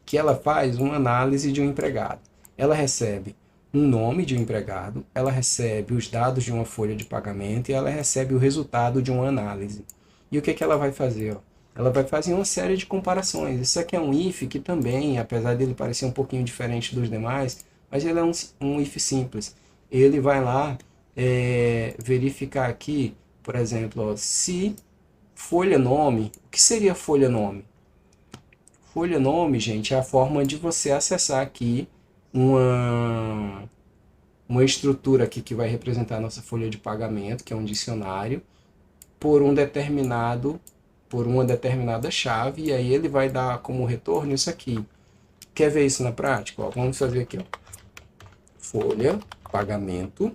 [SPEAKER 1] que ela faz uma análise de um empregado. Ela recebe um nome de um empregado, ela recebe os dados de uma folha de pagamento e ela recebe o resultado de uma análise. E o que ela vai fazer? Ó? Ela vai fazer uma série de comparações. Isso aqui é um if que também, apesar dele parecer um pouquinho diferente dos demais, mas ele é um if simples. Ele vai lá verificar aqui, por exemplo, ó, se folha nome, o que seria folha nome? Folha nome, gente, é a forma de você acessar aqui uma estrutura aqui que vai representar a nossa folha de pagamento, que é um dicionário, por uma determinada chave, e aí ele vai dar como retorno isso aqui. Quer ver isso na prática? Ó, vamos fazer aqui, ó. Folha, pagamento,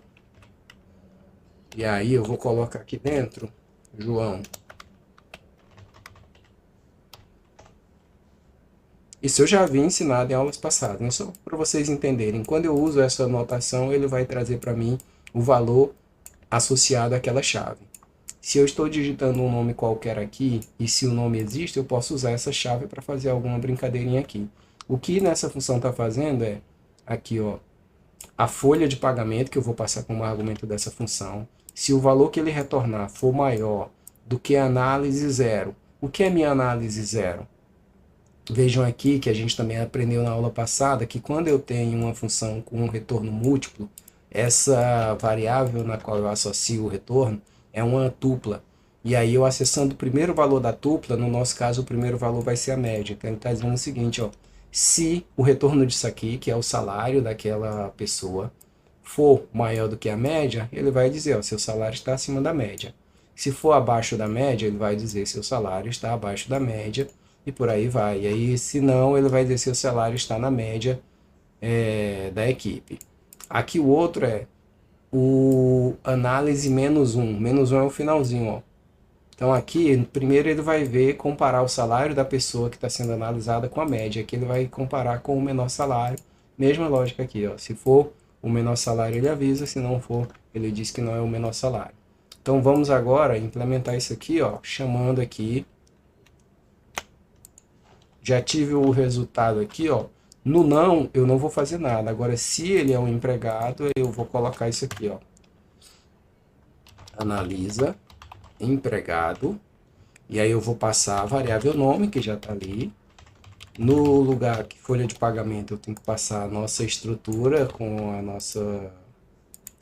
[SPEAKER 1] E aí eu vou colocar aqui dentro, João. Isso eu já havia ensinado em aulas passadas, mas só para vocês entenderem. Quando eu uso essa anotação, ele vai trazer para mim o valor associado àquela chave. Se eu estou digitando um nome qualquer aqui, e se o nome existe, eu posso usar essa chave para fazer alguma brincadeirinha aqui. O que nessa função está fazendo é, aqui ó, a folha de pagamento, que eu vou passar como argumento dessa função. Se o valor que ele retornar for maior do que a análise zero, o que é minha análise zero? Vejam aqui que a gente também aprendeu na aula passada que quando eu tenho uma função com um retorno múltiplo, essa variável na qual eu associo o retorno é uma tupla. E aí eu acessando o primeiro valor da tupla, no nosso caso o primeiro valor vai ser a média. Então ele está dizendo o seguinte, ó, se o retorno disso aqui, que é o salário daquela pessoa, for maior do que a média, ele vai dizer, ó, seu salário está acima da média. Se for abaixo da média, ele vai dizer seu salário está abaixo da média e por aí vai. E aí, se não, ele vai dizer se o salário está na média da equipe. Aqui o outro é o análise menos um. Menos um é o finalzinho, ó. Então aqui, primeiro ele vai ver, comparar o salário da pessoa que está sendo analisada com a média. Aqui ele vai comparar com o menor salário. Mesma lógica aqui, ó. Se for o menor salário, ele avisa. Se não for, ele diz que não é o menor salário. Então vamos agora implementar isso aqui, ó, chamando aqui. Já tive o resultado aqui, ó. No não, eu não vou fazer nada. Agora, se ele é um empregado, eu vou colocar isso aqui, ó. Analisa empregado. E aí eu vou passar a variável nome, que já está ali. No lugar que folha de pagamento, eu tenho que passar a nossa estrutura com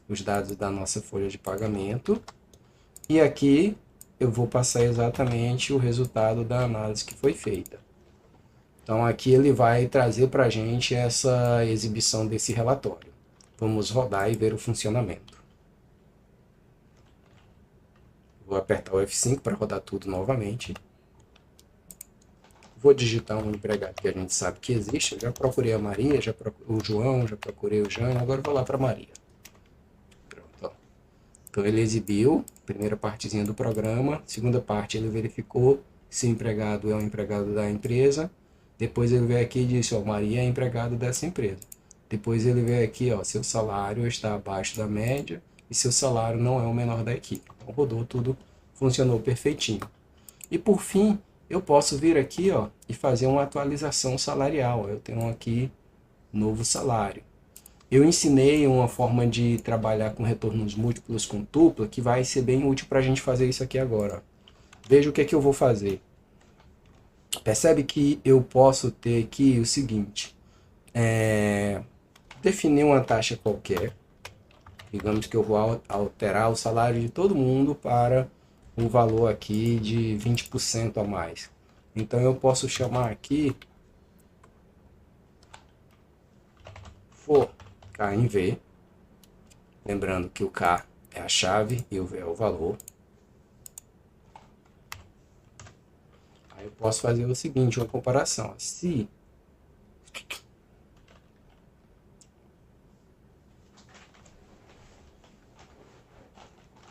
[SPEAKER 1] os dados da nossa folha de pagamento. E aqui eu vou passar exatamente o resultado da análise que foi feita. Então aqui ele vai trazer para a gente essa exibição desse relatório. Vamos rodar e ver o funcionamento. Vou apertar o F5 para rodar tudo novamente. Vou digitar um empregado que a gente sabe que existe. Eu já procurei a Maria, já procurei o João, já procurei o Jânio, agora vou lá para Maria. Pronto, ó. Então ele exibiu a primeira partezinha do programa, segunda parte ele verificou se o empregado é um empregado da empresa. Depois ele veio aqui e disse, ó, Maria é empregado dessa empresa. Depois ele veio aqui, ó, seu salário está abaixo da média e seu salário não é o menor da equipe. Então rodou tudo, funcionou perfeitinho. E por fim, eu posso vir aqui, ó, e fazer uma atualização salarial. Eu tenho aqui novo salário. Eu ensinei uma forma de trabalhar com retornos múltiplos com tupla que vai ser bem útil para a gente fazer isso aqui agora. Veja o que é que eu vou fazer. Percebe que eu posso ter aqui o seguinte, definir uma taxa qualquer, digamos que eu vou alterar o salário de todo mundo para um valor aqui de 20% a mais. Então eu posso chamar aqui for K em V, lembrando que o K é a chave e o V é o valor. Aí eu posso fazer o seguinte, uma comparação. Se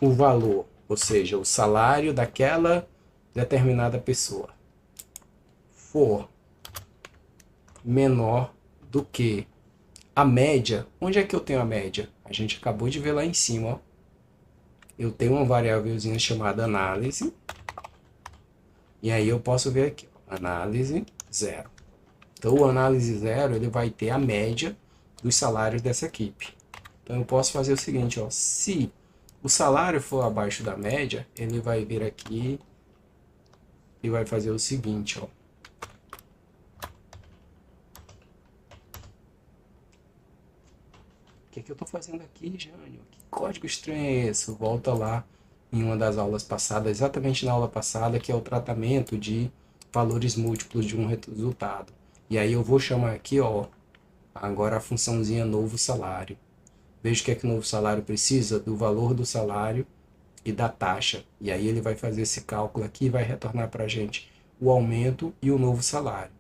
[SPEAKER 1] o valor, ou seja, o salário daquela determinada pessoa, for menor do que a média, onde é que eu tenho a média? A gente acabou de ver lá em cima, ó. Eu tenho uma variávelzinha chamada análise, e aí eu posso ver aqui, ó, análise zero. Então o análise zero, ele vai ter a média dos salários dessa equipe. Então eu posso fazer o seguinte, ó, se o salário for abaixo da média, ele vai vir aqui e vai fazer o seguinte, ó. O que é que eu estou fazendo aqui, Jânio? Que código estranho é esse? Volta lá em uma das aulas passadas, exatamente na aula passada, que é o tratamento de valores múltiplos de um resultado. E aí eu vou chamar aqui, ó, agora a funçãozinha novo salário. Veja o que é que o novo salário precisa, do valor do salário e da taxa. E aí ele vai fazer esse cálculo aqui e vai retornar para a gente o aumento e o novo salário.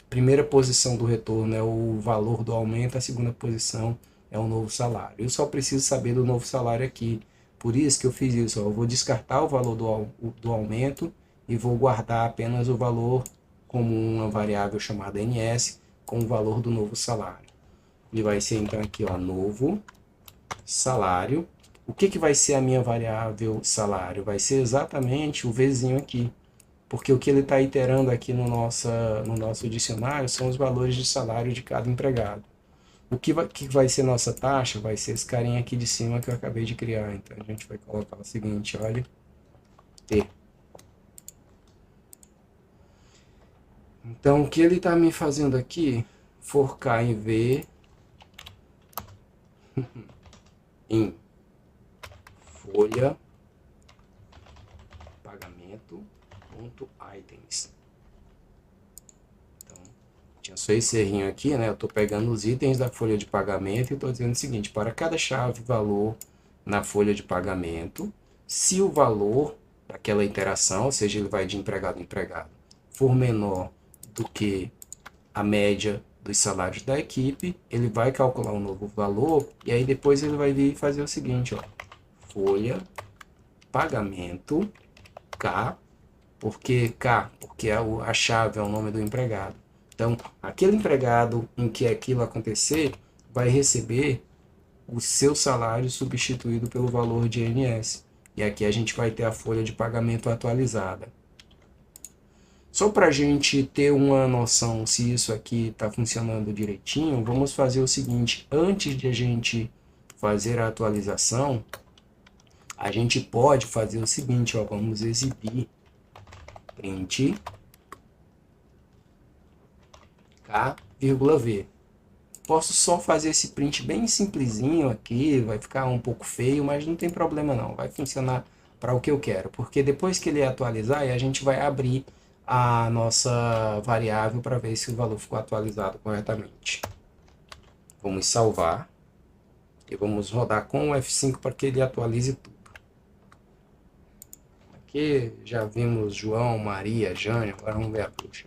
[SPEAKER 1] Primeira posição do retorno é o valor do aumento, a segunda posição é o novo salário. Eu só preciso saber do novo salário aqui, Por isso que eu fiz isso, ó. Eu vou descartar o valor do aumento e vou guardar apenas o valor como uma variável chamada NS com o valor do novo salário. E vai ser então aqui, ó, novo salário. O que vai ser a minha variável salário? Vai ser exatamente o Vzinho aqui. Porque o que ele está iterando aqui no nosso dicionário são os valores de salário de cada empregado. O que vai ser nossa taxa? Vai ser esse carinha aqui de cima que eu acabei de criar. Então a gente vai colocar o seguinte, olha, T. Então o que ele está me fazendo aqui, forcar em V, em folha, pagamento, ponto, items. Então, tinha só esse errinho aqui, né? Eu estou pegando os itens da folha de pagamento e estou dizendo o seguinte, para cada chave valor na folha de pagamento, se o valor daquela interação, ou seja, ele vai de empregado a empregado, for menor do que a média dos salários da equipe, ele vai calcular um novo valor e aí depois ele vai vir fazer o seguinte, ó, folha, pagamento, K, porque K, porque a chave é o nome do empregado. Então, aquele empregado em que aquilo acontecer vai receber o seu salário substituído pelo valor de INS. E aqui a gente vai ter a folha de pagamento atualizada. Só para a gente ter uma noção se isso aqui está funcionando direitinho, vamos fazer o seguinte, antes de a gente fazer a atualização, a gente pode fazer o seguinte, ó, vamos exibir print K, V. Posso só fazer esse print bem simplesinho aqui, vai ficar um pouco feio, mas não tem problema não, vai funcionar para o que eu quero, porque depois que ele atualizar, a gente vai abrir a nossa variável para ver se o valor ficou atualizado corretamente. Vamos salvar e vamos rodar com o F5 para que ele atualize tudo. Aqui já vimos João, Maria, Jânio, agora vamos ver a bruxa.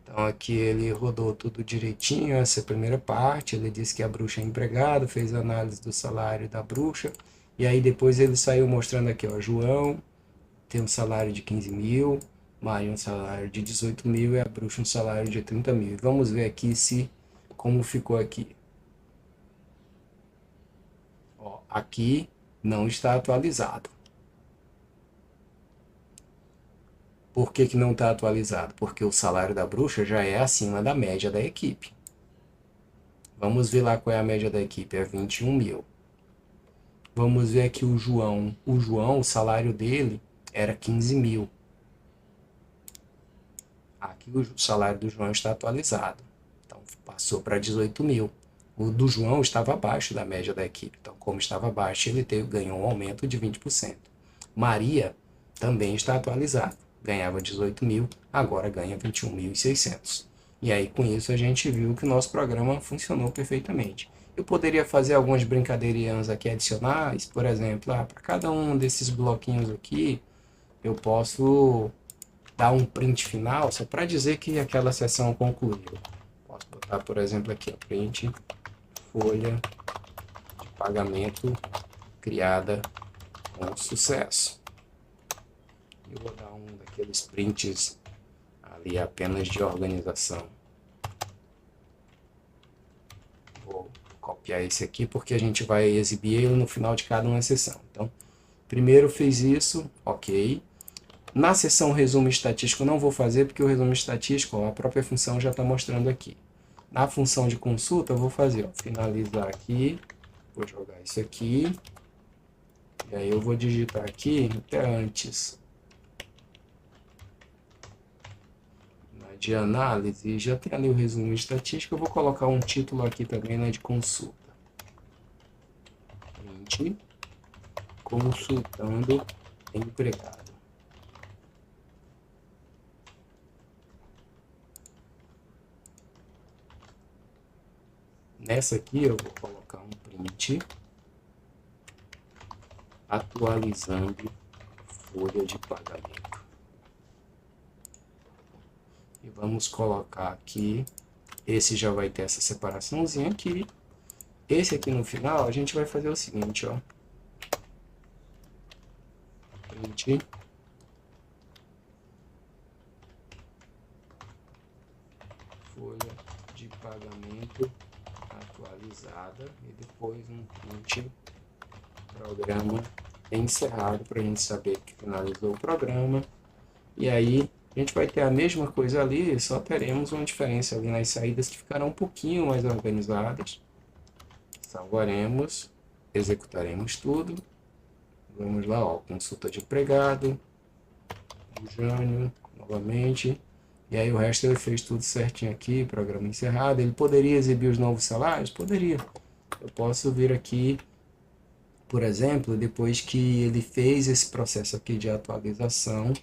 [SPEAKER 1] Então aqui ele rodou tudo direitinho, essa é a primeira parte, ele disse que a bruxa é empregado, fez a análise do salário da bruxa, e aí depois ele saiu mostrando aqui, ó, João tem um salário de 15 mil, Maria um salário de 18 mil e a bruxa um salário de 30 mil. Vamos ver aqui como ficou aqui. Ó, aqui não está atualizado. Por que não está atualizado? Porque o salário da bruxa já é acima da média da equipe. Vamos ver lá qual é a média da equipe, é 21 mil. Vamos ver aqui o João. O salário dele era 15 mil. Aqui o salário do João está atualizado. Então passou para 18 mil. O do João estava abaixo da média da equipe. Então, como estava abaixo, ele ganhou um aumento de 20%. Maria também está atualizada. Ganhava 18 mil, agora ganha 21.600. E aí, com isso, a gente viu que o nosso programa funcionou perfeitamente. Eu poderia fazer algumas brincadeirinhas aqui adicionais, por exemplo, para cada um desses bloquinhos aqui, eu posso dar um print final, só para dizer que aquela sessão concluiu. Posso botar, por exemplo, aqui, ó, print folha de pagamento criada com sucesso. Eu vou dar um daqueles prints ali apenas de organização. Vou copiar esse aqui porque a gente vai exibir ele no final de cada uma sessão. Então, primeiro fez isso, ok. Na seção resumo estatístico não vou fazer porque o resumo estatístico, ó, a própria função já está mostrando aqui. Na função de consulta eu vou fazer, ó, finalizar aqui, vou jogar isso aqui, e aí eu vou digitar aqui até antes. De análise, já tem ali o resumo estatístico, eu vou colocar um título aqui também, né, de consulta. Print, consultando empregado. Nessa aqui eu vou colocar um print, atualizando folha de pagamento. E vamos colocar aqui, esse já vai ter essa separaçãozinha aqui, Esse aqui no final, a gente vai fazer o seguinte, ó. Print. Folha de pagamento atualizada e depois um print, programa encerrado, para a gente saber que finalizou o programa. E aí a gente vai ter a mesma coisa ali, só teremos uma diferença ali nas saídas que ficarão um pouquinho mais organizadas. Salvaremos, executaremos tudo. Vamos lá, ó, consulta de empregado, o Jânio, novamente. E aí o resto ele fez tudo certinho aqui, programa encerrado. Ele poderia exibir os novos salários? Poderia. Eu posso vir aqui, por exemplo, depois que ele fez esse processo aqui de atualização,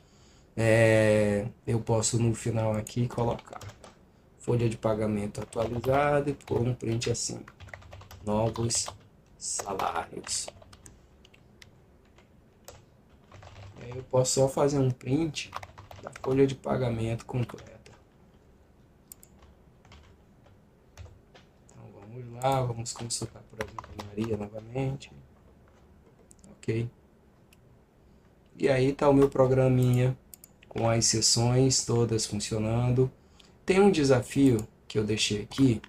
[SPEAKER 1] eu posso no final aqui colocar folha de pagamento atualizada e pôr um print assim, novos salários. E aí eu posso só fazer um print da folha de pagamento completa. Então vamos lá, vamos consultar, por exemplo, a Maria novamente. Ok. E aí está o meu programinha com as seções todas funcionando. Tem um desafio que eu deixei aqui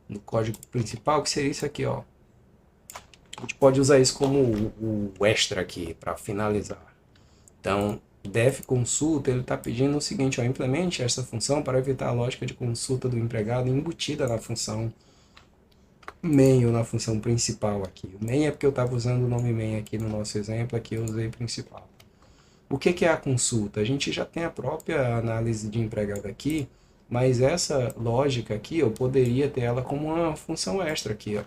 [SPEAKER 1] no código principal, que seria isso aqui, ó. A gente pode usar isso como o extra aqui para finalizar. Então, def consulta, ele está pedindo o seguinte, ó, implemente essa função para evitar a lógica de consulta do empregado embutida na função main ou na função principal aqui. O main é porque eu estava usando o nome main aqui no nosso exemplo, aqui eu usei principal. O que é a consulta? A gente já tem a própria análise de empregado aqui, mas essa lógica aqui eu poderia ter ela como uma função extra aqui, ó.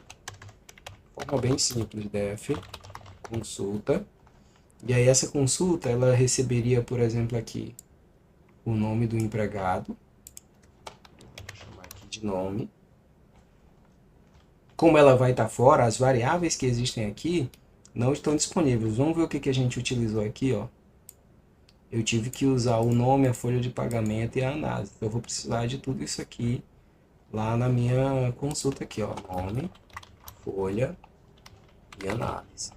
[SPEAKER 1] Forma bem simples, def consulta. E aí essa consulta ela receberia, por exemplo, aqui o nome do empregado. Vou chamar aqui de nome. Como ela vai estar fora, as variáveis que existem aqui não estão disponíveis. Vamos ver o que a gente utilizou aqui, ó. Eu tive que usar o nome, a folha de pagamento e a análise. Eu vou precisar de tudo isso aqui lá na minha consulta aqui, ó. Nome, folha e análise.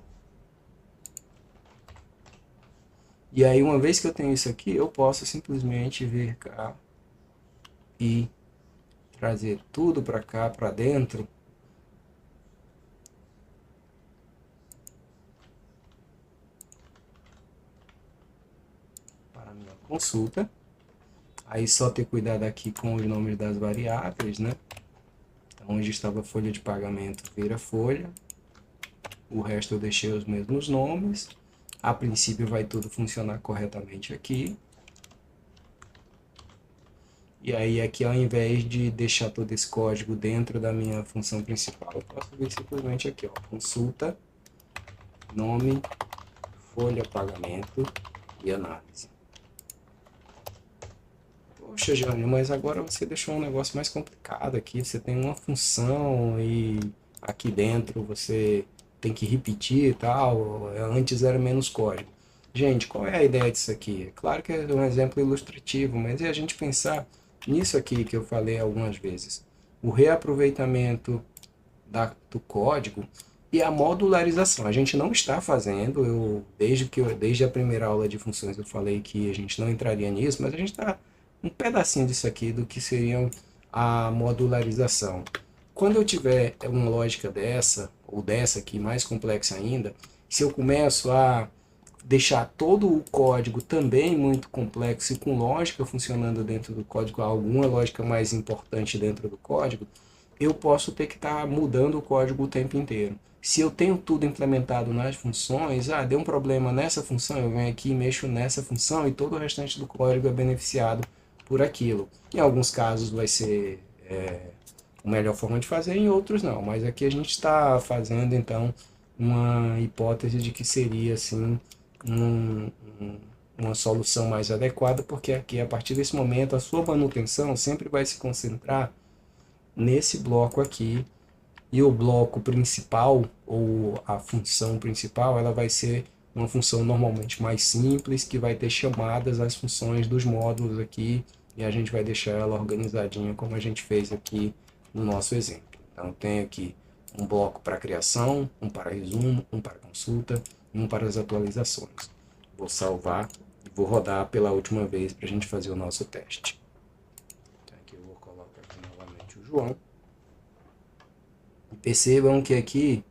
[SPEAKER 1] E aí, uma vez que eu tenho isso aqui, eu posso simplesmente vir cá e trazer tudo para cá, para dentro. Para a minha consulta. Aí só ter cuidado aqui com os nomes das variáveis, né? Então, onde estava a folha de pagamento, vira folha. O resto eu deixei os mesmos nomes. A princípio vai tudo funcionar corretamente aqui. E aí aqui, ao invés de deixar todo esse código dentro da minha função principal, eu posso vir simplesmente aqui, ó, consulta, nome, folha, pagamento e análise. Poxa, Jânio, mas agora você deixou um negócio mais complicado aqui. Você tem uma função e aqui dentro você tem que repetir e tal. Antes era menos código. Gente, qual é a ideia disso aqui? É claro que é um exemplo ilustrativo, mas é a gente pensar nisso aqui que eu falei algumas vezes. O reaproveitamento do código e a modularização. A gente não está fazendo, desde a primeira aula de funções eu falei que a gente não entraria nisso, mas a gente está um pedacinho disso aqui do que seria a modularização. Quando eu tiver uma lógica dessa, ou dessa aqui mais complexa ainda, se eu começo a deixar todo o código também muito complexo e com lógica funcionando dentro do código, alguma lógica mais importante dentro do código, eu posso ter que estar mudando o código o tempo inteiro. Se eu tenho tudo implementado nas funções, deu um problema nessa função, eu venho aqui e mexo nessa função e todo o restante do código é beneficiado por aquilo. Em alguns casos vai ser a melhor forma de fazer, em outros não. Mas aqui a gente está fazendo então uma hipótese de que seria assim uma solução mais adequada, porque aqui a partir desse momento a sua manutenção sempre vai se concentrar nesse bloco aqui, e o bloco principal ou a função principal ela vai ser uma função normalmente mais simples, que vai ter chamadas às funções dos módulos aqui, e a gente vai deixar ela organizadinha como a gente fez aqui no nosso exemplo. Então tem aqui Um bloco para criação, um para resumo, um para consulta e um para as atualizações. Vou salvar e vou rodar pela última vez para a gente fazer o nosso teste. Então aqui eu vou colocar aqui novamente o João. E percebam que aqui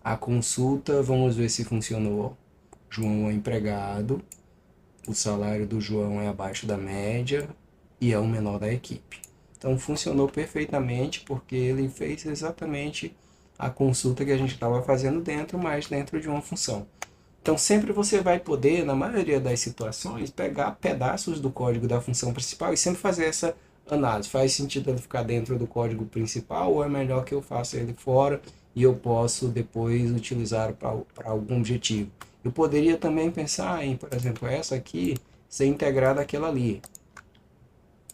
[SPEAKER 1] a consulta, vamos ver se funcionou. João é empregado, o salário do João é abaixo da média e é o menor da equipe. Então funcionou perfeitamente porque ele fez exatamente a consulta que a gente estava fazendo dentro, mas dentro de uma função. Então sempre você vai poder, na maioria das situações, pegar pedaços do código da função principal e sempre fazer essa análise. Faz sentido ele ficar dentro do código principal ou é melhor que eu faça ele fora e eu posso depois utilizar para algum objetivo? Eu poderia também pensar em, por exemplo, essa aqui ser integrada àquela ali.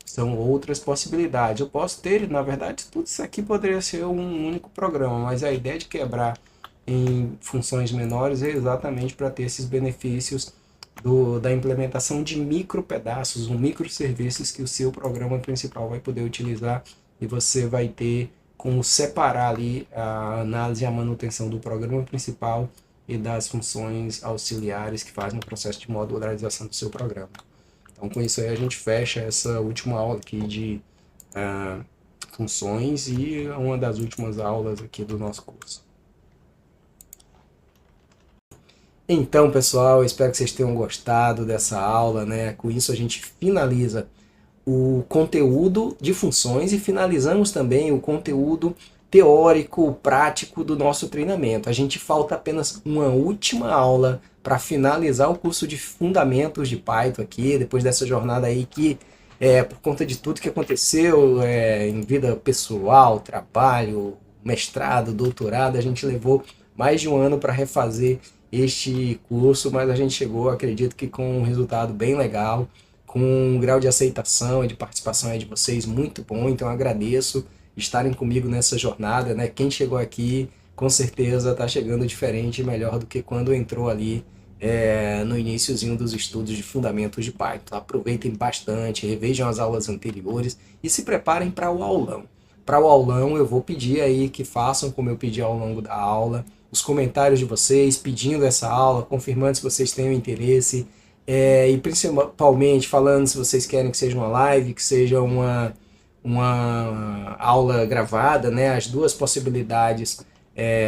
[SPEAKER 1] São outras possibilidades. Eu posso ter, na verdade, tudo isso aqui poderia ser um único programa, mas a ideia de quebrar em funções menores é exatamente para ter esses benefícios da implementação de micro pedaços, microserviços que o seu programa principal vai poder utilizar e você vai ter como separar ali a análise e a manutenção do programa principal e das funções auxiliares que fazem o processo de modularização do seu programa. Então, com isso aí, a gente fecha essa última aula aqui de funções e uma das últimas aulas aqui do nosso curso. Então, pessoal, espero que vocês tenham gostado dessa aula, né? Com isso, a gente finaliza o conteúdo de funções e finalizamos também o conteúdo teórico, prático do nosso treinamento. A gente falta apenas uma última aula para finalizar o curso de Fundamentos de Python aqui, depois dessa jornada aí que, por conta de tudo que aconteceu em vida pessoal, trabalho, mestrado, doutorado, a gente levou mais de um ano para refazer este curso, mas a gente chegou, acredito que com um resultado bem legal, com um grau de aceitação e de participação aí de vocês muito bom, então agradeço estarem comigo nessa jornada, né? Quem chegou aqui, com certeza está chegando diferente e melhor do que quando entrou ali no iniciozinho dos estudos de fundamentos de Python. Aproveitem bastante, revejam as aulas anteriores e se preparem para o aulão. Para o aulão eu vou pedir aí que façam como eu pedi ao longo da aula, os comentários de vocês, pedindo essa aula, confirmando se vocês têm interesse, e principalmente falando se vocês querem que seja uma live, que seja uma aula gravada, né? As duas possibilidades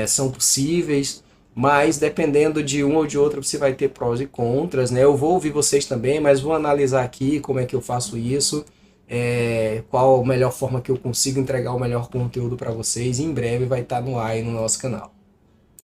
[SPEAKER 1] são possíveis, mas dependendo de um ou de outro você vai ter prós e contras, né? Eu vou ouvir vocês também, mas vou analisar aqui como é que eu faço isso, qual a melhor forma que eu consigo entregar o melhor conteúdo para vocês, e em breve vai estar no ar aí no nosso canal.